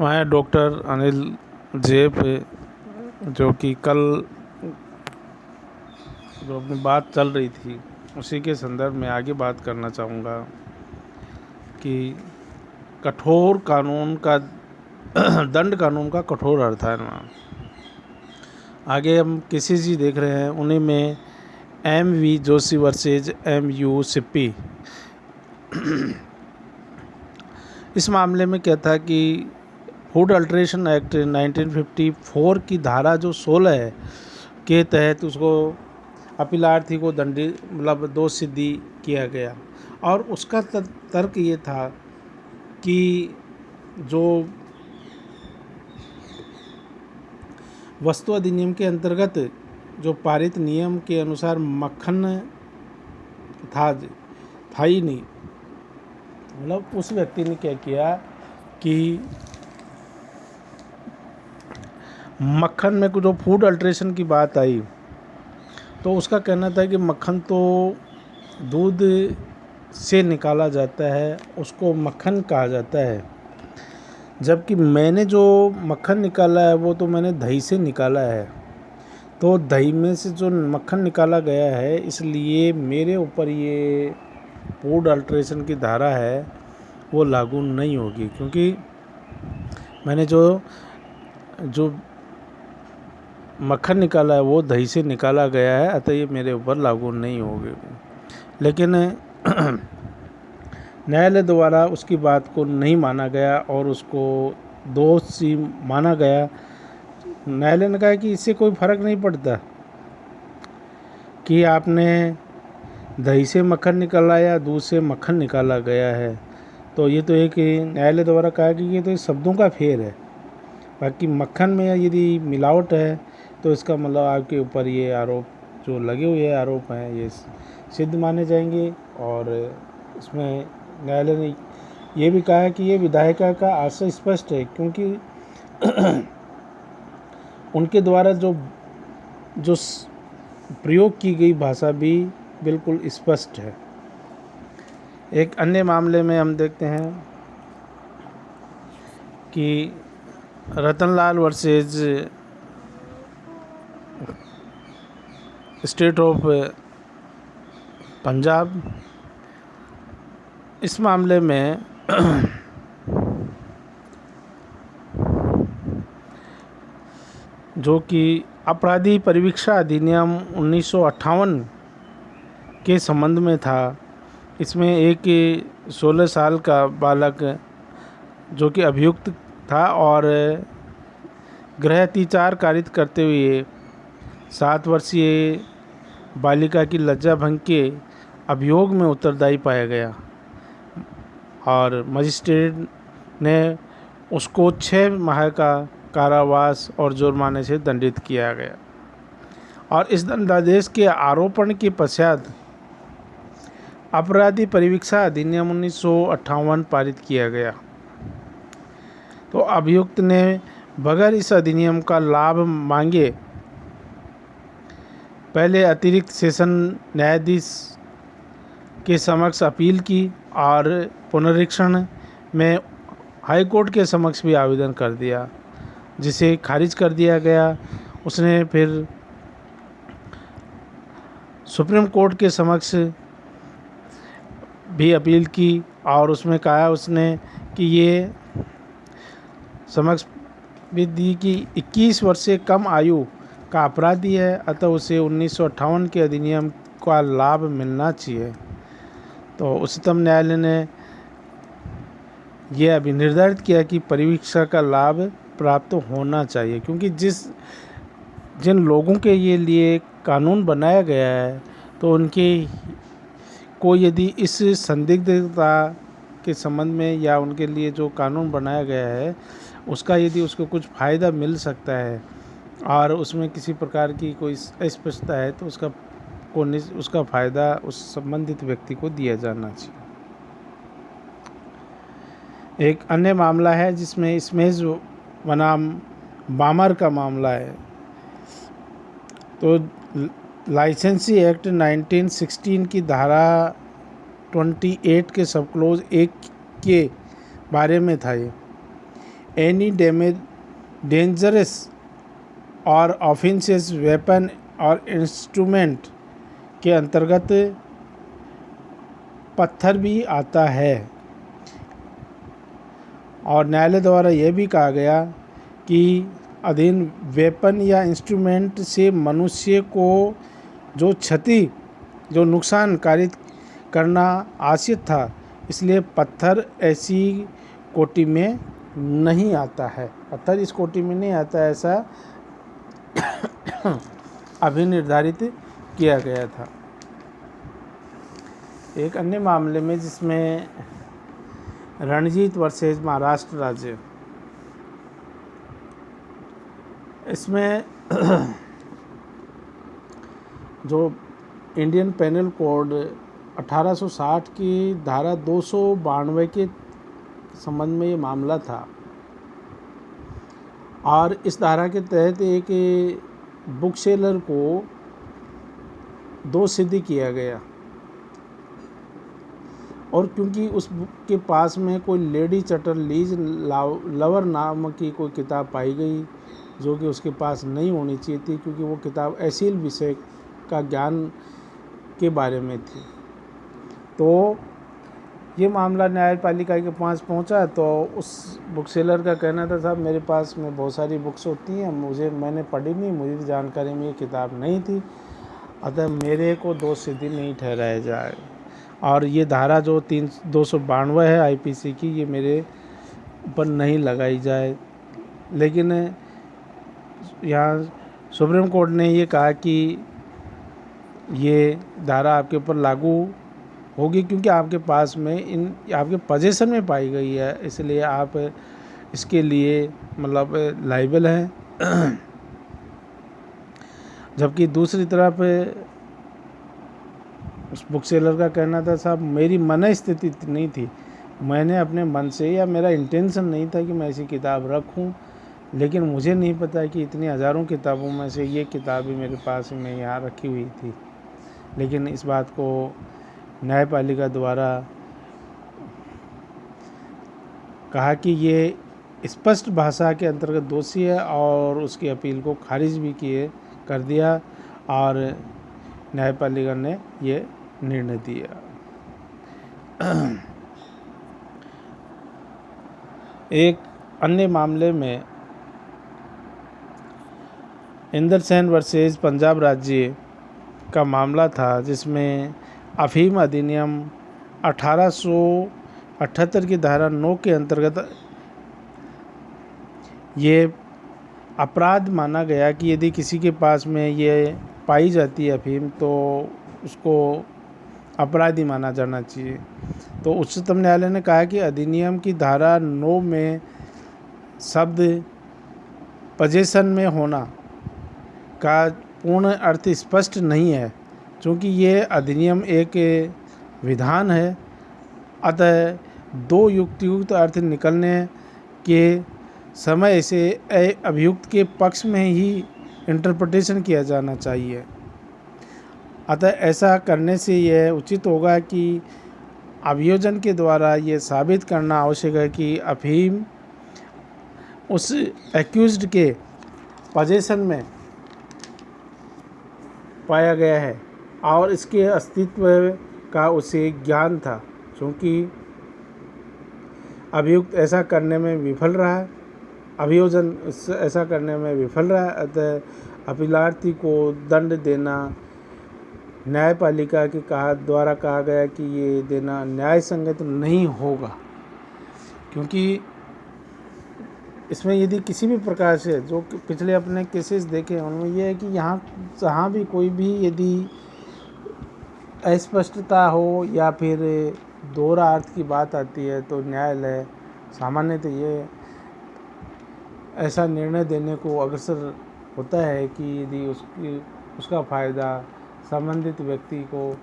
मैं डॉक्टर अनिल जेप, जो कि कल जो अपनी बात चल रही थी उसी के संदर्भ में आगे बात करना चाहूँगा कि कठोर कानून का दंड कानून का कठोर अर्थ है ना। आगे हम केसेस जी देख रहे हैं, उन्हीं में M.V. Joshi versus M.U. Sippy. इस मामले में क्या था कि फूड अल्ट्रेशन एक्ट 1954 की धारा जो 16 है के तहत उसको अपीलार्थी को दंडित मतलब दोष सिद्धि किया गया। और उसका तर्क ये था कि जो वस्तु अधिनियम के अंतर्गत जो पारित नियम के अनुसार मक्खन था ही नहीं। मतलब उस व्यक्ति ने क्या किया कि मक्खन में जो फूड अल्ट्रेशन की बात आई तो उसका कहना था कि मक्खन तो दूध से निकाला जाता है, उसको मक्खन कहा जाता है, जबकि मैंने जो मक्खन निकाला है वो तो मैंने दही से निकाला है। तो दही में से जो मक्खन निकाला गया है, इसलिए मेरे ऊपर ये फूड अल्ट्रेशन की धारा है वो लागू नहीं होगी, क्योंकि मैंने जो मक्खन निकाला है वो दही से निकाला गया है, अतः ये मेरे ऊपर लागू नहीं होगी। लेकिन न्यायालय द्वारा उसकी बात को नहीं माना गया और उसको दोषी माना गया। न्यायालय ने कहा कि इससे कोई फर्क नहीं पड़ता कि आपने दही से मक्खन निकाला या दूध से मक्खन निकाला गया है। तो ये तो एक न्यायालय द्वारा कहा कि ये तो शब्दों का फेर है, बाकी मक्खन में यदि मिलावट है तो इसका मतलब आपके ऊपर ये आरोप जो लगे हुए आरोप हैं ये सिद्ध माने जाएंगे। और इसमें न्यायालय ने ये भी कहा है कि ये विधायिका का आशय स्पष्ट है, क्योंकि उनके द्वारा जो प्रयोग की गई भाषा भी बिल्कुल स्पष्ट है। एक अन्य मामले में हम देखते हैं कि Ratanlal versus state of Punjab. इस मामले में जो कि अपराधी परिवीक्षा अधिनियम 1958 के संबंध में था। इसमें एक 16 साल का बालक जो कि अभियुक्त था और गृह अतिचार कारित करते हुए 7 वर्षीय बालिका की लज्जा भंग के अभियोग में उत्तरदायी पाया गया और मजिस्ट्रेट ने उसको 6 माह का कारावास और जुर्माने से दंडित किया गया। और इस दंडादेश के आरोपण के पश्चात अपराधी परिवीक्षा अधिनियम 1958 पारित किया गया। तो अभियुक्त ने बगैर इस अधिनियम का लाभ मांगे पहले अतिरिक्त सेशन न्यायाधीश के समक्ष अपील की और पुनरीक्षण में हाई कोर्ट के समक्ष भी आवेदन कर दिया, जिसे खारिज कर दिया गया। उसने फिर सुप्रीम कोर्ट के समक्ष भी अपील की और उसमें कहा उसने कि ये समक्ष भी दी कि 21 वर्ष से कम आयु का अपराधी है, अतः उसे 1958 के अधिनियम का लाभ मिलना चाहिए। तो उच्चतम न्यायालय ने यह अभी निर्धारित किया कि परिवीक्षा का लाभ प्राप्त होना चाहिए, क्योंकि जिन लोगों के लिए कानून बनाया गया है तो उनके को यदि इस संदिग्धता के संबंध में या उनके लिए जो कानून बनाया गया है उसका यदि उसको कुछ फ़ायदा मिल सकता है और उसमें किसी प्रकार की कोई अस्पष्टता है तो उसका फ़ायदा उस संबंधित व्यक्ति को दिया जाना चाहिए। एक अन्य मामला है जिसमें स्मेज बनाम बामर का मामला है। तो लाइसेंसी एक्ट 1916 की धारा 28 के सब क्लोज 1 के बारे में था। एनी डेंजरस और ऑफेंसेस वेपन और इंस्ट्रूमेंट के अंतर्गत पत्थर भी आता है। और न्यायालय द्वारा यह भी कहा गया कि अधीन वेपन या इंस्ट्रूमेंट से मनुष्य को जो नुकसान कारित करना आश्रित था, इसलिए पत्थर ऐसी कोटि में नहीं आता है। पत्थर इस कोटि में नहीं आता, ऐसा अभी निर्धारित किया गया था। एक अन्य मामले में जिसमें रणजीत वर्सेस महाराष्ट्र राज्य, इसमें जो इंडियन पेनल कोड 1860 की धारा 292 के संबंध में ये मामला था। और इस धारा के तहत एक बुक सेलर को दोषी किया गया, और क्योंकि उस बुक के पास में कोई लेडी चटरलीज लवर नाम की कोई किताब पाई गई जो कि उसके पास नहीं होनी चाहिए थी, क्योंकि वो किताब अश्लील विषय का ज्ञान के बारे में थी। तो ये मामला न्यायपालिका के पास पहुंचा, तो उस बुक सेलर का कहना था, साहब मेरे पास में बहुत सारी बुक्स होती हैं, मैंने पढ़ी नहीं, मुझे जानकारी में ये किताब नहीं थी, अतः मेरे को दोषी नहीं ठहराया जाए। और ये धारा जो 292 है आईपीसी की, ये मेरे ऊपर नहीं लगाई जाए। लेकिन यहाँ सुप्रीम कोर्ट ने ये कहा कि ये धारा आपके ऊपर लागू होगी, क्योंकि आपके पास में आपके पोजीशन में पाई गई है, इसलिए आप इसके लिए मतलब लायबल हैं। जबकि दूसरी तरफ उस बुक सेलर का कहना था, साहब मेरी मन स्थिति नहीं थी, मैंने अपने मन से, या मेरा इंटेंशन नहीं था कि मैं ऐसी किताब रखूं, लेकिन मुझे नहीं पता कि इतनी हज़ारों किताबों में से ये किताब भी मेरे पास में यहाँ रखी हुई थी। लेकिन इस बात को न्यायपालिका द्वारा कहा कि ये स्पष्ट भाषा के अंतर्गत दोषी है, और उसकी अपील को खारिज भी कर दिया, और न्यायपालिका ने ये निर्णय दिया। एक अन्य मामले में इंदर सेन वर्सेस पंजाब राज्य का मामला था, जिसमें अफीम अधिनियम 1878 की धारा 9 के अंतर्गत ये अपराध माना गया कि यदि किसी के पास में ये पाई जाती है अफीम, तो उसको अपराधी माना जाना चाहिए। तो उच्चतम न्यायालय ने कहा कि अधिनियम की धारा 9 में शब्द पोजेशन में होना का पूर्ण अर्थ स्पष्ट नहीं है, क्योंकि ये अधिनियम एक विधान है, अतः दो युक्त अर्थ निकलने के समय इसे अभियुक्त के पक्ष में ही इंटरप्रिटेशन किया जाना चाहिए। अतः ऐसा करने से यह उचित होगा कि अभियोजन के द्वारा ये साबित करना आवश्यक है कि अफीम उस एक्यूज्ड के पोजेशन में पाया गया है और इसके अस्तित्व का उसे ज्ञान था, क्योंकि अभियुक्त ऐसा करने में विफल रहा है, अभियोजन ऐसा करने में विफल रहा है। अतः अपीलार्थी को दंड देना न्यायपालिका के द्वारा कहा गया कि ये देना न्याय संगत नहीं होगा, क्योंकि इसमें यदि किसी भी प्रकार से जो पिछले अपने केसेस देखे उनमें यह है कि जहाँ भी कोई भी यदि अस्पष्टता हो या फिर दोहरा अर्थ की बात आती है, तो न्यायालय सामान्यतः ये ऐसा निर्णय देने को अग्रसर होता है कि यदि उसका फ़ायदा संबंधित व्यक्ति को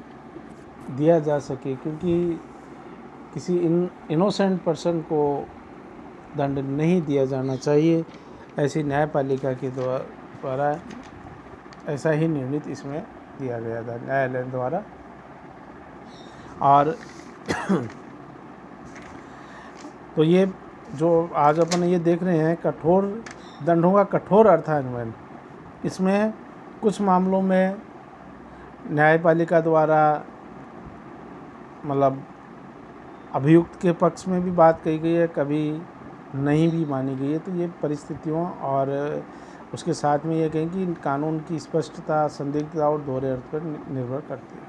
दिया जा सके, क्योंकि किसी इनोसेंट पर्सन को दंड नहीं दिया जाना चाहिए। ऐसी न्यायपालिका के द्वारा ऐसा ही निर्णित इसमें दिया गया था न्यायालय द्वारा। और तो ये जो आज अपन ये देख रहे हैं कठोर दंडों का कठोर अर्थान्वयन, इसमें कुछ मामलों में न्यायपालिका द्वारा मतलब अभियुक्त के पक्ष में भी बात कही गई है, कभी नहीं भी मानी गई है। तो ये परिस्थितियों और उसके साथ में ये कहें कि कानून की स्पष्टता, संदिग्धता और दोहरे अर्थ पर निर्भर करती है।